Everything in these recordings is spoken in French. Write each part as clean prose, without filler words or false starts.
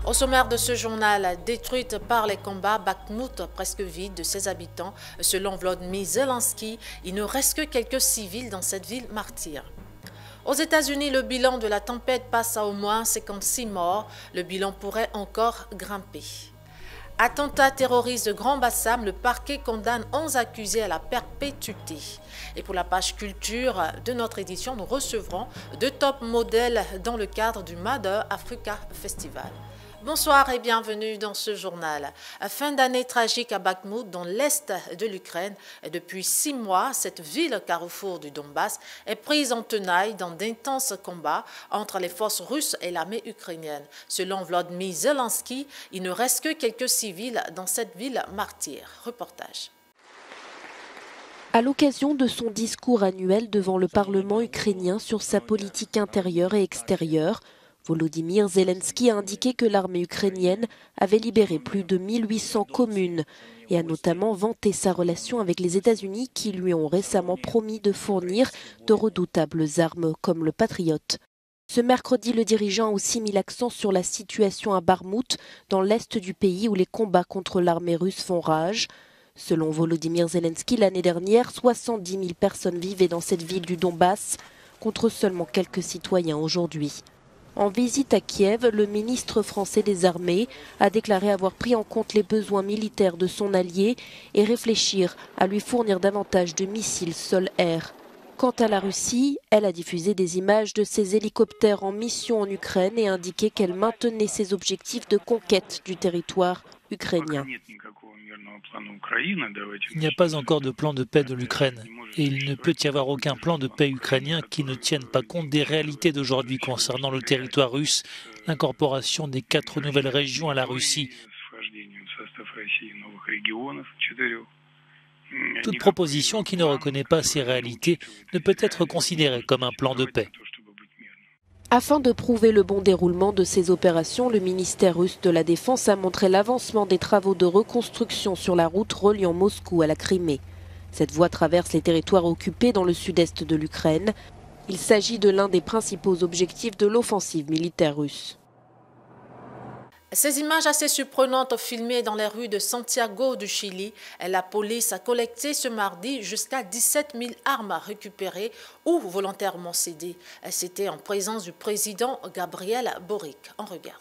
Au sommaire de ce journal, détruite par les combats, Bakhmout presque vide de ses habitants. Selon Volodymyr Zelensky, il ne reste que quelques civils dans cette ville martyre. Aux États-Unis, le bilan de la tempête passe à au moins 56 morts. Le bilan pourrait encore grimper. Attentat terroriste de Grand Bassam, le parquet condamne 11 accusés à la perpétuité. Et pour la page culture de notre édition, nous recevrons 2 top modèles dans le cadre du Mother Africa Festival. Bonsoir et bienvenue dans ce journal. Fin d'année tragique à Bakhmout, dans l'est de l'Ukraine. Depuis 6 mois, cette ville carrefour du Donbass est prise en tenaille dans d'intenses combats entre les forces russes et l'armée ukrainienne. Selon Volodymyr Zelensky, il ne reste que quelques civils dans cette ville martyre. Reportage. À l'occasion de son discours annuel devant le Parlement ukrainien sur sa politique intérieure et extérieure, Volodymyr Zelensky a indiqué que l'armée ukrainienne avait libéré plus de 1800 communes et a notamment vanté sa relation avec les États-Unis qui lui ont récemment promis de fournir de redoutables armes comme le Patriot. Ce mercredi, le dirigeant a aussi mis l'accent sur la situation à Bakhmout, dans l'est du pays où les combats contre l'armée russe font rage. Selon Volodymyr Zelensky, l'année dernière, 70 000 personnes vivaient dans cette ville du Donbass, contre seulement quelques citoyens aujourd'hui. En visite à Kiev, le ministre français des Armées a déclaré avoir pris en compte les besoins militaires de son allié et réfléchir à lui fournir davantage de missiles sol-air. Quant à la Russie, elle a diffusé des images de ses hélicoptères en mission en Ukraine et indiqué qu'elle maintenait ses objectifs de conquête du territoire ukrainien. Il n'y a pas encore de plan de paix de l'Ukraine et il ne peut y avoir aucun plan de paix ukrainien qui ne tienne pas compte des réalités d'aujourd'hui concernant le territoire russe, l'incorporation des 4 nouvelles régions à la Russie. Toute proposition qui ne reconnaît pas ces réalités ne peut être considérée comme un plan de paix. Afin de prouver le bon déroulement de ces opérations, le ministère russe de la Défense a montré l'avancement des travaux de reconstruction sur la route reliant Moscou à la Crimée. Cette voie traverse les territoires occupés dans le sud-est de l'Ukraine. Il s'agit de l'un des principaux objectifs de l'offensive militaire russe. Ces images assez surprenantes filmées dans les rues de Santiago du Chili, la police a collecté ce mardi jusqu'à 17 000 armes récupérées ou volontairement cédées. C'était en présence du président Gabriel Boric. On regarde.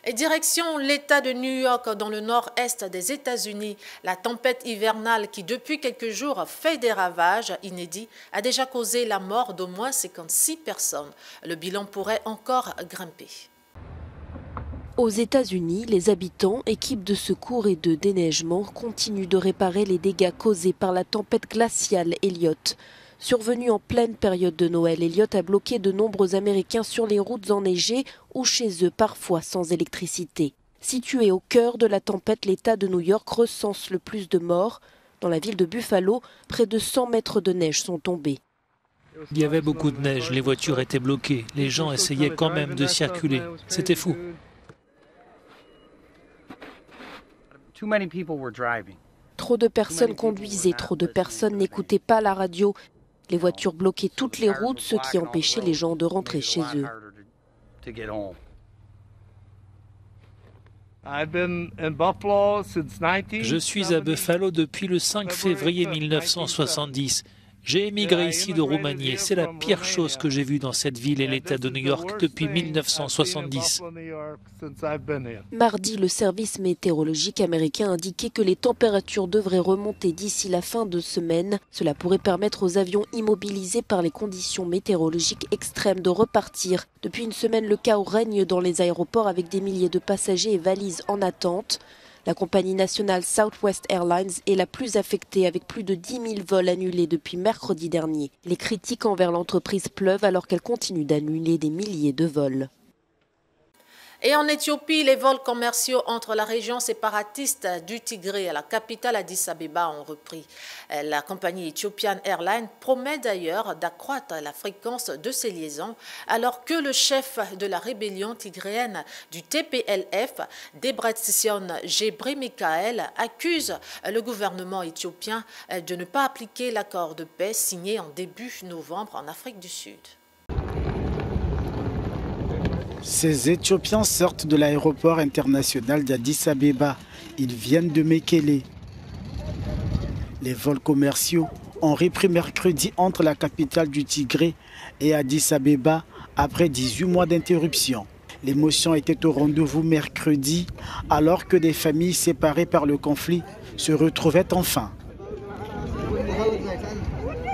Et direction l'État de New York, dans le nord-est des États-Unis. La tempête hivernale qui, depuis quelques jours, fait des ravages inédits, a déjà causé la mort d'au moins 56 personnes. Le bilan pourrait encore grimper. Aux États-Unis, les habitants, équipes de secours et de déneigement continuent de réparer les dégâts causés par la tempête glaciale Elliott. Survenu en pleine période de Noël, Elliott a bloqué de nombreux Américains sur les routes enneigées ou chez eux, parfois sans électricité. Situé au cœur de la tempête, l'État de New York recense le plus de morts. Dans la ville de Buffalo, près de 100 mètres de neige sont tombés. Il y avait beaucoup de neige, les voitures étaient bloquées, les gens essayaient quand même de circuler. C'était fou. Trop de personnes conduisaient, trop de personnes n'écoutaient pas la radio. Les voitures bloquaient toutes les routes, ce qui empêchait les gens de rentrer chez eux. Je suis à Buffalo depuis le 5 février 1970 J'ai émigré ici de Roumanie et c'est la pire chose que j'ai vue dans cette ville et l'État de New York depuis 1970. Mardi, le service météorologique américain indiquait que les températures devraient remonter d'ici la fin de semaine. Cela pourrait permettre aux avions immobilisés par les conditions météorologiques extrêmes de repartir. Depuis une semaine, le chaos règne dans les aéroports avec des milliers de passagers et valises en attente. La compagnie nationale Southwest Airlines est la plus affectée avec plus de 10 000 vols annulés depuis mercredi dernier. Les critiques envers l'entreprise pleuvent alors qu'elle continue d'annuler des milliers de vols. Et en Éthiopie, les vols commerciaux entre la région séparatiste du Tigré et la capitale Addis Abeba ont repris. La compagnie Ethiopian Airlines promet d'ailleurs d'accroître la fréquence de ces liaisons alors que le chef de la rébellion tigréenne du TPLF, Debretsion Gebremichael, accuse le gouvernement éthiopien de ne pas appliquer l'accord de paix signé en début novembre en Afrique du Sud. Ces Éthiopiens sortent de l'aéroport international d'Addis Abeba. Ils viennent de Mekele. Les vols commerciaux ont repris mercredi entre la capitale du Tigré et Addis Abeba après 18 mois d'interruption. L'émotion était au rendez-vous mercredi alors que des familles séparées par le conflit se retrouvaient enfin.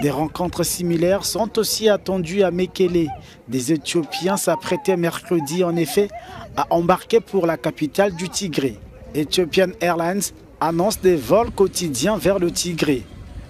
Des rencontres similaires sont aussi attendues à Mekele. Des Éthiopiens s'apprêtaient mercredi en effet à embarquer pour la capitale du Tigré. Ethiopian Airlines annonce des vols quotidiens vers le Tigré.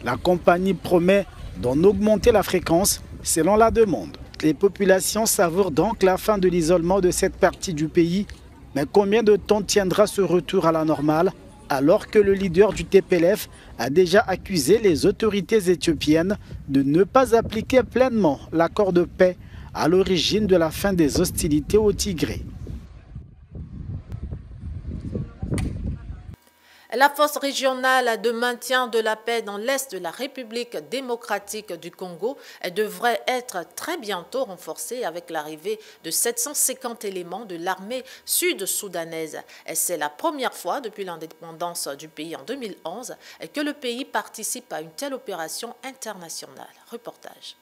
La compagnie promet d'en augmenter la fréquence selon la demande. Les populations savourent donc la fin de l'isolement de cette partie du pays. Mais combien de temps tiendra ce retour à la normale alors que le leader du TPLF a déjà accusé les autorités éthiopiennes de ne pas appliquer pleinement l'accord de paix à l'origine de la fin des hostilités au Tigré. La force régionale de maintien de la paix dans l'est de la République démocratique du Congo devrait être très bientôt renforcée avec l'arrivée de 750 éléments de l'armée sud-soudanaise. C'est la première fois depuis l'indépendance du pays en 2011 que le pays participe à une telle opération internationale. Reportage.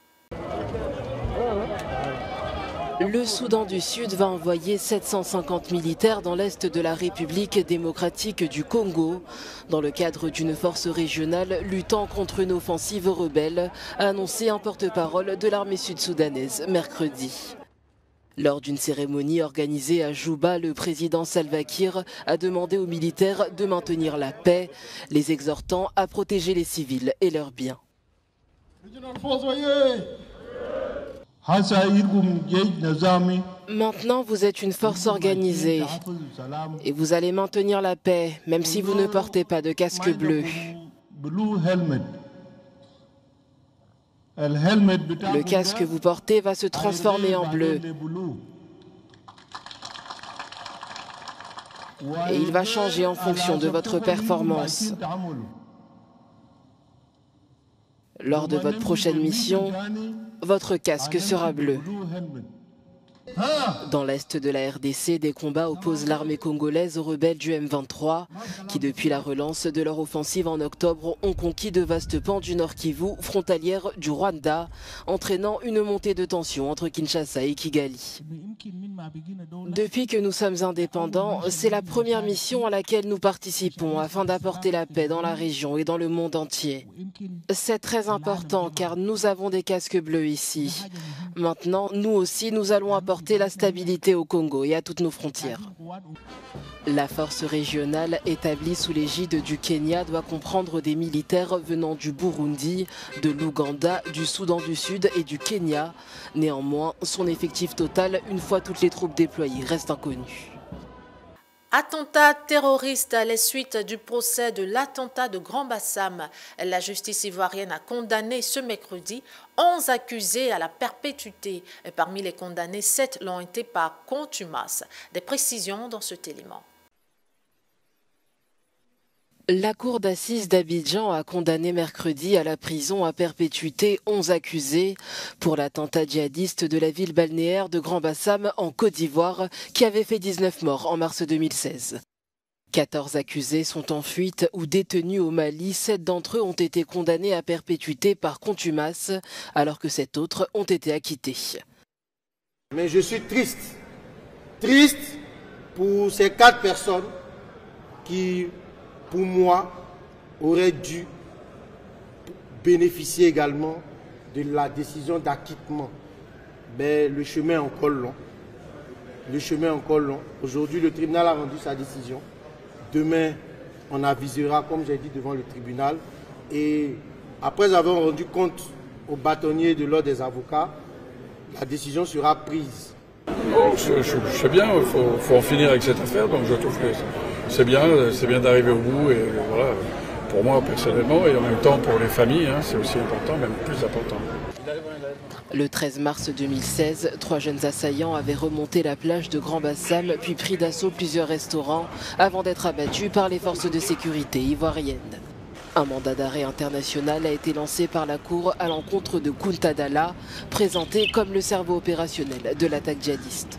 Le Soudan du Sud va envoyer 750 militaires dans l'est de la République démocratique du Congo, dans le cadre d'une force régionale luttant contre une offensive rebelle, a annoncé un porte-parole de l'armée sud-soudanaise mercredi. Lors d'une cérémonie organisée à Juba, le président Salva Kiir a demandé aux militaires de maintenir la paix, les exhortant à protéger les civils et leurs biens. Maintenant, vous êtes une force organisée et vous allez maintenir la paix, même si vous ne portez pas de casque bleu. Le casque que vous portez va se transformer en bleu. Et il va changer en fonction de votre performance. Lors de votre prochaine mission, votre casque sera bleu. Dans l'est de la RDC, des combats opposent l'armée congolaise aux rebelles du M23 qui, depuis la relance de leur offensive en octobre, ont conquis de vastes pans du Nord Kivu, frontalière du Rwanda, entraînant une montée de tension entre Kinshasa et Kigali. Depuis que nous sommes indépendants, c'est la première mission à laquelle nous participons afin d'apporter la paix dans la région et dans le monde entier. C'est très important car nous avons des casques bleus ici. Maintenant, nous aussi, nous allons apporter la stabilité au Congo et à toutes nos frontières. La force régionale établie sous l'égide du Kenya doit comprendre des militaires venant du Burundi, de l'Ouganda, du Soudan du Sud et du Kenya. Néanmoins, son effectif total, une fois toutes les troupes déployées, reste inconnu. Attentat terroriste à la suite du procès de l'attentat de Grand Bassam. La justice ivoirienne a condamné ce mercredi 11 accusés à la perpétuité. Et parmi les condamnés, 7 l'ont été par contumace. Des précisions dans cet élément. La cour d'assises d'Abidjan a condamné mercredi à la prison à perpétuité 11 accusés pour l'attentat djihadiste de la ville balnéaire de Grand Bassam en Côte d'Ivoire qui avait fait 19 morts en mars 2016. 14 accusés sont en fuite ou détenus au Mali. 7 d'entre eux ont été condamnés à perpétuité par contumace, alors que 7 autres ont été acquittés. Mais je suis triste pour ces 4 personnes qui, pour moi, auraient dû bénéficier également de la décision d'acquittement. Mais le chemin est encore long. Aujourd'hui, le tribunal a rendu sa décision. Demain, on avisera, comme j'ai dit, devant le tribunal. Et après avoir rendu compte au bâtonnier de l'ordre des avocats, la décision sera prise. Oh, c'est bien, il faut en finir avec cette affaire. Donc je trouve que c'est bien d'arriver au bout. Et voilà, pour moi personnellement et en même temps pour les familles, hein, c'est aussi important, même plus important. Le 13 mars 2016, 3 jeunes assaillants avaient remonté la plage de Grand Bassam puis pris d'assaut plusieurs restaurants avant d'être abattus par les forces de sécurité ivoiriennes. Un mandat d'arrêt international a été lancé par la Cour à l'encontre de Kounta Dalla, présenté comme le cerveau opérationnel de l'attaque djihadiste.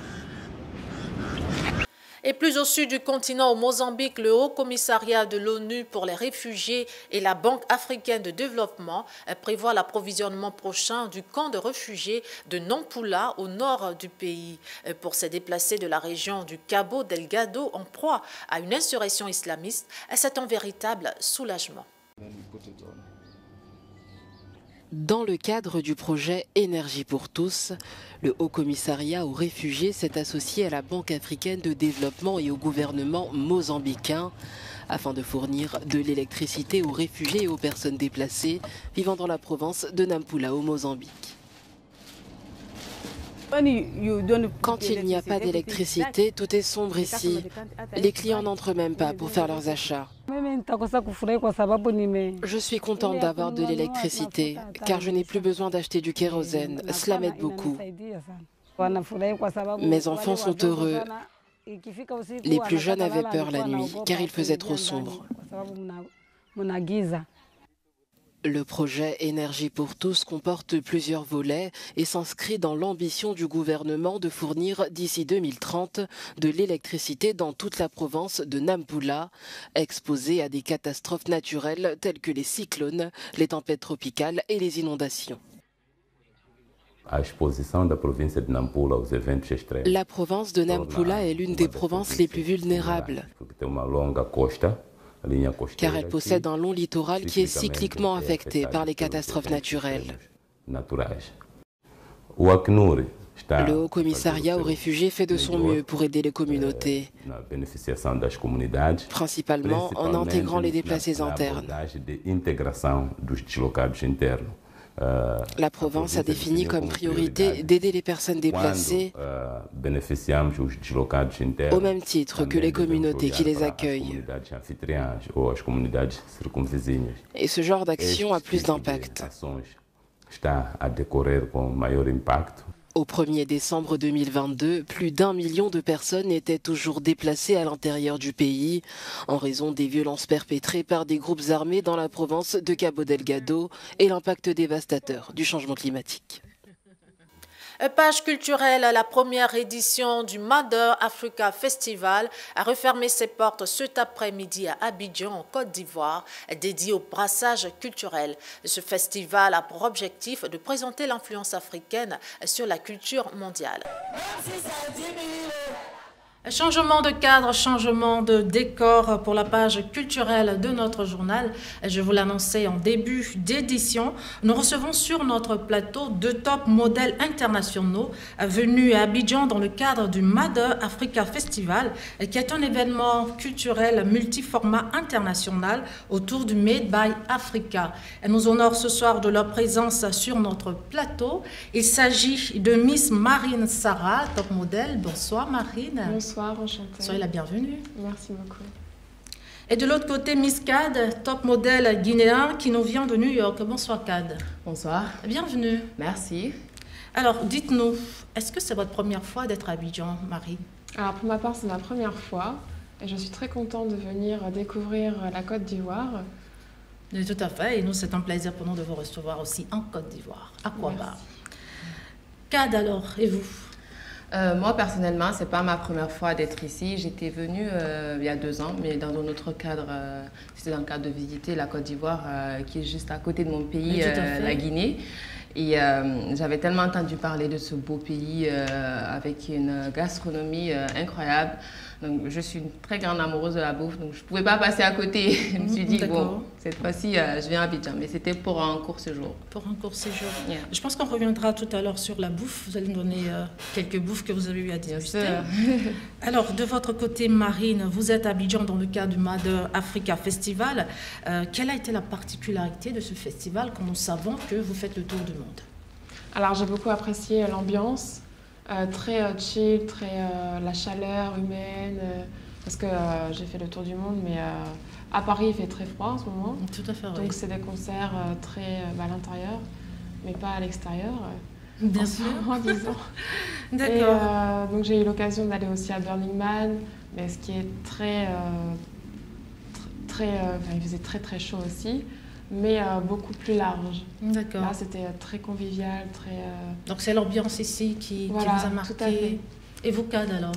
Et plus au sud du continent, au Mozambique, le Haut Commissariat de l'ONU pour les réfugiés et la Banque africaine de développement prévoient l'approvisionnement prochain du camp de réfugiés de Nampula au nord du pays pour ces déplacés de la région du Cabo Delgado en proie à une insurrection islamiste. C'est un véritable soulagement. Dans le cadre du projet Énergie pour tous, le Haut Commissariat aux réfugiés s'est associé à la Banque africaine de développement et au gouvernement mozambicain afin de fournir de l'électricité aux réfugiés et aux personnes déplacées vivant dans la province de Nampula au Mozambique. Quand il n'y a pas d'électricité, tout est sombre ici. Les clients n'entrent même pas pour faire leurs achats. Je suis contente d'avoir de l'électricité, car je n'ai plus besoin d'acheter du kérosène. Cela m'aide beaucoup. Mes enfants sont heureux. Les plus jeunes avaient peur la nuit, car il faisait trop sombre. Le projet Énergie pour tous comporte plusieurs volets et s'inscrit dans l'ambition du gouvernement de fournir d'ici 2030 de l'électricité dans toute la province de Nampula, exposée à des catastrophes naturelles telles que les cyclones, les tempêtes tropicales et les inondations. La province de Nampula est l'une des provinces les plus vulnérables, car elle possède un long littoral qui est cycliquement affecté par les catastrophes naturelles. Le Haut Commissariat aux réfugiés fait de son mieux pour aider les communautés, principalement en intégrant les déplacés internes. La province a défini comme priorité d'aider les personnes déplacées au même titre que les communautés qui les accueillent. Et ce genre d'action a plus d'impact. Au 1er décembre 2022, plus d'1 million de personnes étaient toujours déplacées à l'intérieur du pays en raison des violences perpétrées par des groupes armés dans la province de Cabo Delgado et l'impact dévastateur du changement climatique. Page culturelle, la première édition du Mother Africa Festival a refermé ses portes cet après-midi à Abidjan, en Côte d'Ivoire, dédié au brassage culturel. Ce festival a pour objectif de présenter l'influence africaine sur la culture mondiale. Changement de cadre, changement de décor pour la page culturelle de notre journal. Je vous l'annonçais en début d'édition. Nous recevons sur notre plateau 2 top modèles internationaux venus à Abidjan dans le cadre du Mother Africa Festival, qui est un événement culturel multiformat international autour du Made by Africa. Elles nous honorent ce soir de leur présence sur notre plateau. Il s'agit de Miss Marine Sarah, top modèle. Bonsoir Marine. Bonsoir, enchantée. Soyez la bienvenue. Merci beaucoup. Et de l'autre côté, Miss Cad, top modèle guinéen qui nous vient de New York. Bonsoir Cad. Bonsoir. Bienvenue. Merci. Alors, dites-nous, est-ce que c'est votre première fois d'être à Abidjan, Marie? Alors, pour ma part, c'est ma première fois. Et je suis très contente de venir découvrir la Côte d'Ivoire. Tout à fait. Et nous, c'est un plaisir pour nous de vous recevoir aussi en Côte d'Ivoire. À quoi bas. Cad, alors, et vous? Moi, personnellement, ce n'est pas ma première fois d'être ici. J'étais venue il y a 2 ans, mais dans un autre cadre. C'était dans le cadre de visiter la Côte d'Ivoire, qui est juste à côté de mon pays, la Guinée. Et j'avais tellement entendu parler de ce beau pays avec une gastronomie incroyable. Donc, je suis une très grande amoureuse de la bouffe, donc je ne pouvais pas passer à côté. Je me suis dit, bon, cette fois-ci, je viens à Abidjan. Mais c'était pour un court séjour. Pour un court séjour. Yeah. Je pense qu'on reviendra tout à l'heure sur la bouffe. Vous allez nous donner quelques bouffes que vous avez eu à déguster. Alors, de votre côté, Marine, vous êtes à Abidjan dans le cadre du Mother Africa Festival. Quelle a été la particularité de ce festival quand nous savons que vous faites le tour du monde? Alors, j'ai beaucoup apprécié l'ambiance. Très chill, la chaleur humaine, parce que j'ai fait le tour du monde, mais à Paris il fait très froid en ce moment. Tout à fait. Donc c'est des concerts très à l'intérieur, mais pas à l'extérieur. Bien sûr. Disons. D'accord. Donc j'ai eu l'occasion d'aller aussi à Burning Man, mais ce qui est il faisait très chaud aussi. Mais beaucoup plus large. D'accord. Là, c'était très convivial, Donc, c'est l'ambiance ici qui vous a marqué. Tout à fait. Et vous, Kad, alors?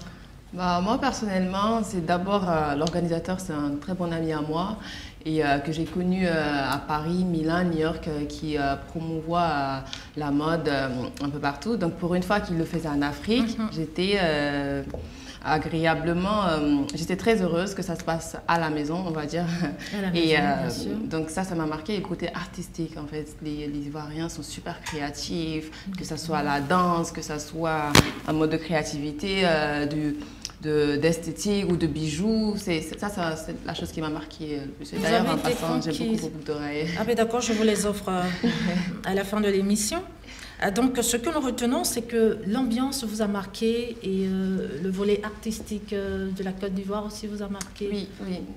Moi, personnellement, c'est d'abord l'organisateur, c'est un très bon ami à moi et que j'ai connu à Paris, Milan, New York, qui promouvoit la mode un peu partout. Donc, pour une fois qu'il le faisait en Afrique, j'étais agréablement, j'étais très heureuse que ça se passe à la maison, on va dire. À la maison, bien sûr. Donc ça m'a marqué, le côté artistique en fait. Les Ivoiriens sont super créatifs, que ce soit la danse, que ce soit un mode de créativité, d'esthétique ou de bijoux. C'est la chose qui m'a marqué le plus. D'ailleurs, en passant, j'ai beaucoup d'oreilles. Ah ben d'accord, je vous les offre à la fin de l'émission. Donc, ce que nous retenons, c'est que l'ambiance vous a marqué et le volet artistique de la Côte d'Ivoire aussi vous a marqué. Oui,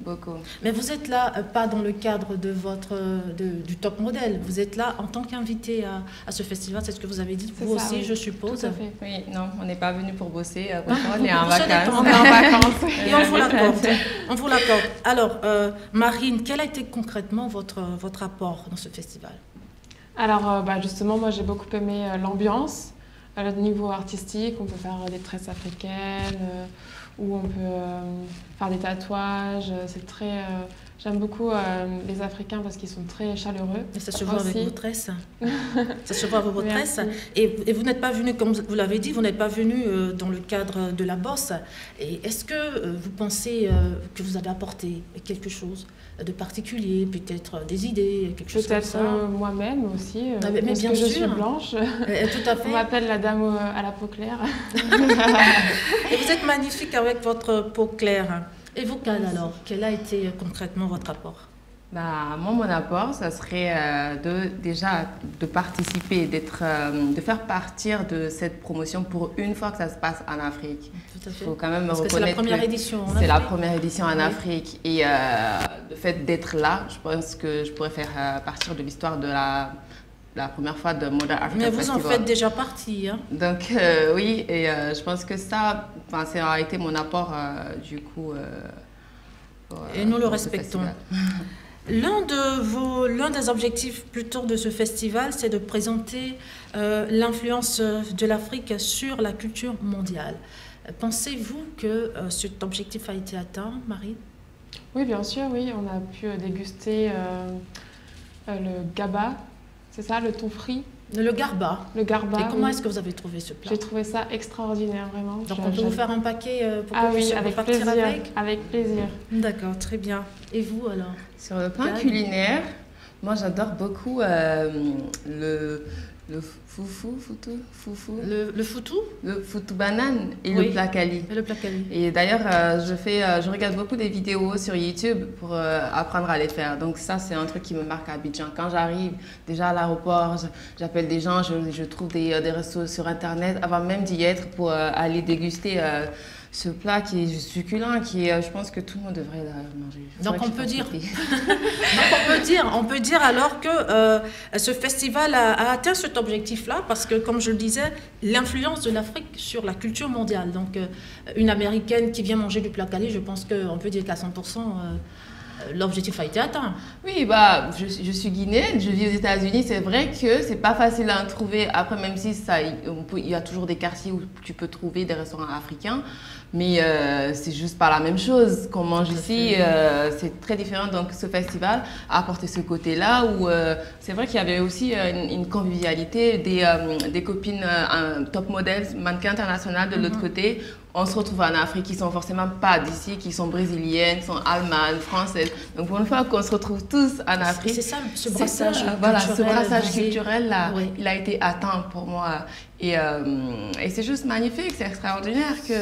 beaucoup. Mais vous êtes là, pas dans le cadre de du top modèle. Vous êtes là en tant qu'invité à ce festival. C'est ce que vous avez dit vous aussi, je suppose. Tout à fait. Oui, non, on n'est pas venu pour bosser. On est en vacances. On est en vacances. Et on vous l'accorde. On vous l'accorde. Alors, Marine, quel a été concrètement votre apport dans ce festival? Alors, justement, moi, j'ai beaucoup aimé l'ambiance. Le niveau artistique, on peut faire des tresses africaines, ou on peut faire des tatouages. C'est très... J'aime beaucoup les Africains parce qu'ils sont très chaleureux. Et ça se voit avec vos tresses. Ça se voit avec vos tresses. Et vous n'êtes pas venu, comme vous l'avez dit, vous n'êtes pas venu dans le cadre de la bosse. Et est-ce que vous pensez que vous avez apporté quelque chose de particulier, peut-être des idées, quelque chose comme ça? Peut-être moi-même aussi, mais bien sûr. Je suis blanche. Tout à fait. On m'appelle la dame à la peau claire. Et vous êtes magnifique avec votre peau claire. Et vous, Kad, alors, quel a été concrètement votre apport? Moi, mon apport, ça serait déjà de participer, de faire partir de cette promotion pour une fois que ça se passe en Afrique. Tout à fait. Il faut quand même Parce reconnaître que c'est la première édition en Afrique. C'est la première édition en Afrique. Et le fait d'être là, je pense que je pourrais faire partir de l'histoire de la première fois de Mother Africa Mais vous Festival. en faites déjà partie. Hein? Donc oui, et je pense que ça a été mon apport du coup. Et nous le respectons. L'un des objectifs plutôt de ce festival, c'est de présenter l'influence de l'Afrique sur la culture mondiale. Pensez-vous que cet objectif a été atteint, Marie? Oui, bien sûr, oui. On a pu déguster le gaba, c'est ça, le thon frit? Le garba. Le garba. Et comment est-ce que vous avez trouvé ce plat? J'ai trouvé ça extraordinaire, vraiment. Donc on peut vous faire un paquet pour que vous puissiez repartir plaisir, avec? Avec plaisir. D'accord, très bien. Et vous alors? Sur le plan culinaire, moi j'adore beaucoup le foufou. Le foutou? Le foutou banane et oui. Le plakali. Et le plakali. Et d'ailleurs, je regarde beaucoup des vidéos sur YouTube pour apprendre à les faire. Donc ça, c'est un truc qui me marque à Abidjan. Quand j'arrive déjà à l'aéroport, j'appelle des gens, je trouve des restos sur Internet avant même d'y être pour aller déguster ce plat qui est succulent, je pense que tout le monde devrait manger. Donc on peut dire alors que ce festival a atteint cet objectif-là parce que, comme je le disais, l'influence de l'Afrique sur la culture mondiale. Donc une Américaine qui vient manger du plakali, je pense qu'on peut dire qu'à 100%, l'objectif a été atteint. Oui, je suis guinéenne, je vis aux États-Unis. C'est vrai que c'est pas facile à en trouver. Après, même si il y a toujours des quartiers où tu peux trouver des restaurants africains, mais c'est juste pas la même chose qu'on mange ici. C'est très différent. Donc, ce festival a apporté ce côté-là où c'est vrai qu'il y avait aussi une convivialité des copines top modèles, mannequins internationales de l'autre côté. On se retrouve en Afrique, qui sont forcément pas d'ici, qui sont brésiliennes, qui sont allemandes, françaises. Donc pour une fois qu'on se retrouve tous en Afrique, c'est ça, ce brassage culturel. Voilà, ce brassage culturel là, oui. Il a été atteint pour moi. Et c'est juste magnifique, c'est extraordinaire que.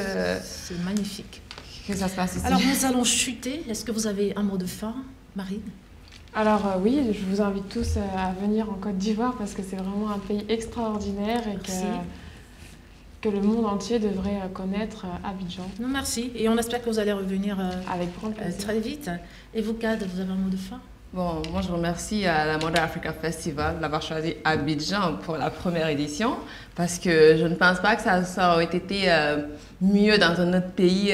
C'est magnifique. Que ça se passe ici. Alors nous allons chuter. Est-ce que vous avez un mot de fin, Marine? Alors oui, je vous invite tous à venir en Côte d'Ivoire parce que c'est vraiment un pays extraordinaire et que le monde entier devrait connaître Abidjan. Non, merci. Et on espère que vous allez revenir avec grand plaisir. Très vite. Et vous, Kad, vous avez un mot de fin? Bon, moi je remercie la Modern Africa Festival d'avoir choisi Abidjan pour la première édition parce que je ne pense pas que ça aurait été mieux dans un autre pays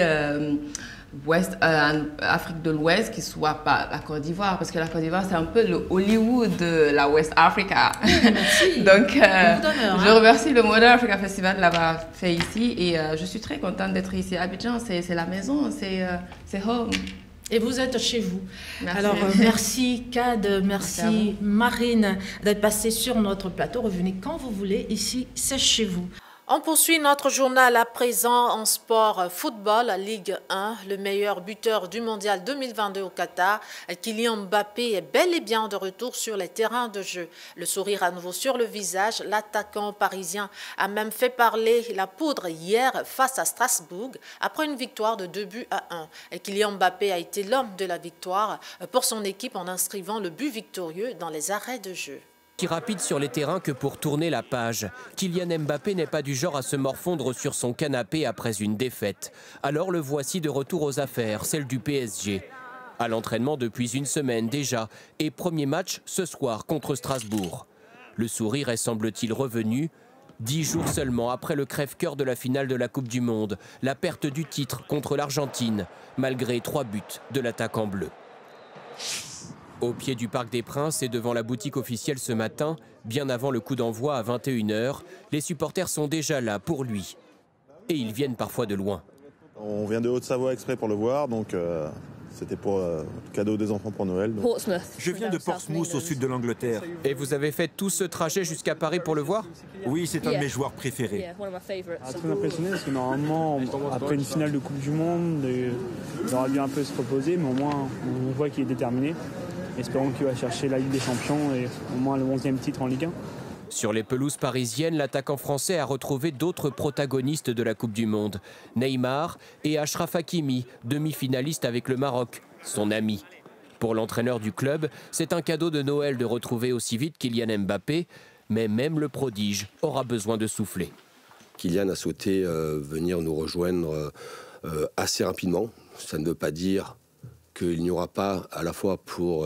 Afrique de l'Ouest qui soit pas la Côte d'Ivoire parce que la Côte d'Ivoire c'est un peu le Hollywood de la West Africa. Donc je remercie le Modern Africa Festival de l'avoir fait ici et je suis très contente d'être ici à Abidjan, c'est la maison, c'est home. Et vous êtes chez vous. Merci. Alors, merci Kad, merci Marine d'être passée sur notre plateau. Revenez quand vous voulez, ici, c'est chez vous. On poursuit notre journal à présent en sport football, Ligue 1. Le meilleur buteur du mondial 2022 au Qatar, Kylian Mbappé, est bel et bien de retour sur les terrains de jeu. Le sourire à nouveau sur le visage, l'attaquant parisien a même fait parler la poudre hier face à Strasbourg après une victoire de 2-1. Kylian Mbappé a été l'homme de la victoire pour son équipe en inscrivant le but victorieux dans les arrêts de jeu. Si rapide sur les terrains que pour tourner la page. Kylian Mbappé n'est pas du genre à se morfondre sur son canapé après une défaite. Alors le voici de retour aux affaires, celle du PSG. À l'entraînement depuis une semaine déjà et premier match ce soir contre Strasbourg. Le sourire est semble-t-il revenu 10 jours seulement après le crève-cœur de la finale de la Coupe du Monde, la perte du titre contre l'Argentine, malgré 3 buts de l'attaquant bleu. Au pied du Parc des Princes et devant la boutique officielle ce matin, bien avant le coup d'envoi à 21 h, les supporters sont déjà là pour lui. Et ils viennent parfois de loin. On vient de Haute-Savoie exprès pour le voir, donc c'était pour cadeau des enfants pour Noël. Donc. Je viens de Portsmouth au sud de l'Angleterre. Et vous avez fait tout ce trajet jusqu'à Paris pour le voir? Oui, c'est un de mes joueurs préférés. Très impressionné parce que normalement, après une finale de Coupe du Monde, il aurait dû un peu se reposer, mais au moins on voit qu'il est déterminé. Espérons qu'il va chercher la Ligue des Champions et au moins le 11e titre en Ligue 1. Sur les pelouses parisiennes, l'attaquant français a retrouvé d'autres protagonistes de la Coupe du Monde. Neymar et Achraf Hakimi, demi-finaliste avec le Maroc, son ami. Pour l'entraîneur du club, c'est un cadeau de Noël de retrouver aussi vite Kylian Mbappé, mais même le prodige aura besoin de souffler. Kylian a souhaité venir nous rejoindre assez rapidement. Ça ne veut pas dire qu'il n'y aura pas à la fois pour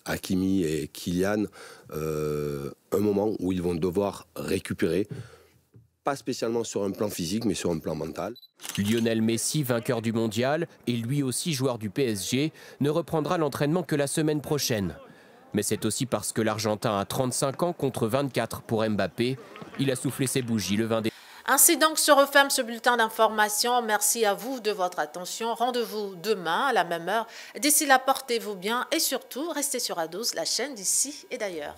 Hakimi et Kylian un moment où ils vont devoir récupérer, pas spécialement sur un plan physique mais sur un plan mental. Lionel Messi, vainqueur du mondial et lui aussi joueur du PSG, ne reprendra l'entraînement que la semaine prochaine. Mais c'est aussi parce que l'Argentin a 35 ans contre 24 pour Mbappé. Il a soufflé ses bougies le 20 décembre. Ainsi donc se referme ce bulletin d'information. Merci à vous de votre attention. Rendez-vous demain à la même heure. D'ici là, portez-vous bien et surtout, restez sur A12, la chaîne d'ici et d'ailleurs.